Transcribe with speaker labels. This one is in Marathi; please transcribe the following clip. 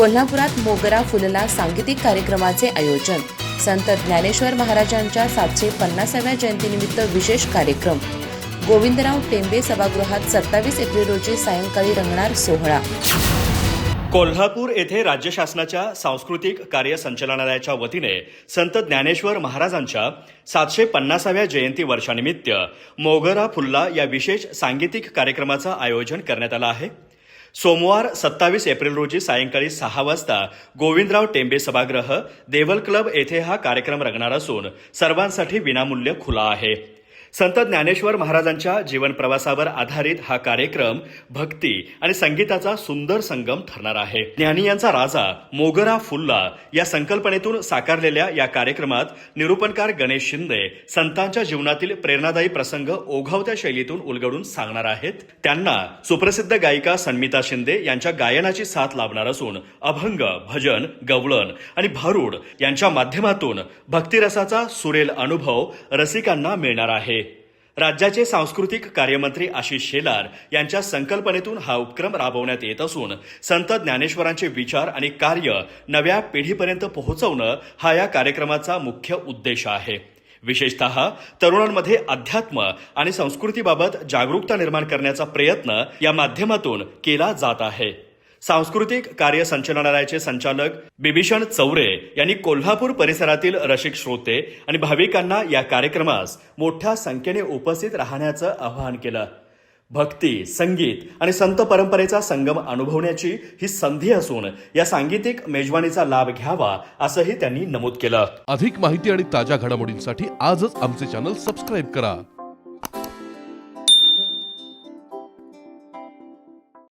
Speaker 1: कोल्हापुरात मोगरा फुलला सांगीतिक कार्यक्रमाचे आयोजन. संत ज्ञानेश्वर महाराजांच्या 750व्या जयंतीनिमित्त विशेष कार्यक्रम. गोविंदराव टेंबे सभागृहात 27 एप्रिल रोजी सायंकाळी रंगणार सोहळा.
Speaker 2: कोल्हापूर येथे राज्य शासनाच्या सांस्कृतिक कार्य संचालनालयाच्या वतीने संत ज्ञानेश्वर महाराजांच्या 750व्या जयंती वर्षानिमित्त मोगरा फुलला या विशेष सांगीतिक कार्यक्रमाचं आयोजन करण्यात आलं आहे. सोमवार 27 एप्रिल रोजी सायंकाळी 6 वाजता गोविंदराव टेंबे सभागृह देवल क्लब येथे हा कार्यक्रम रंगणार असून सर्वांसाठी विनामूल्य खुला आहे. संत ज्ञानेश्वर महाराजांच्या जीवन प्रवासावर आधारित हा कार्यक्रम भक्ती आणि संगीताचा सुंदर संगम ठरणार आहे. ज्ञानी यांचा राजा मोगरा फुलला या संकल्पनेतून साकारलेल्या या कार्यक्रमात निरूपणकार गणेश शिंदे संतांच्या जीवनातील प्रेरणादायी प्रसंग ओघवत्या शैलीतून उलगडून सांगणार आहेत. त्यांना सुप्रसिद्ध गायिका सन्मिता शिंदे यांच्या गायनाची साथ लाभणार असून अभंग, भजन, गवळण आणि भारूड यांच्या माध्यमातून भक्तिरसाचा सुरेल अनुभव रसिकांना मिळणार आहे. राज्याचे सांस्कृतिक कार्यमंत्री आशिष शेलार यांच्या संकल्पनेतून हा उपक्रम राबवण्यात येत असून संत ज्ञानेश्वरांचे विचार आणि कार्य नव्या पिढीपर्यंत पोहोचवणं हा या कार्यक्रमाचा मुख्य उद्देश आहे. विशेषतः तरुणांमध्ये अध्यात्म आणि संस्कृतीबाबत जागरूकता निर्माण करण्याचा प्रयत्न या माध्यमातून केला जात आहे. सांस्कृतिक कार्य संचालनालयाचे संचालक बिभीषण चौरे यांनी कोल्हापूर परिसरातील रसिक श्रोते आणि भाविकांना या कार्यक्रमास मोठ्या संख्येने उपस्थित राहण्याचं आवाहन केलं. भक्ती, संगीत आणि संत परंपरेचा संगम अनुभवण्याची ही संधी असून या सांगीतिक मेजवानीचा लाभ घ्यावा असंही त्यांनी नमूद केलं.
Speaker 3: अधिक माहिती आणि ताज्या घडामोडींसाठी आजच आमचे चॅनल सबस्क्राईब करा.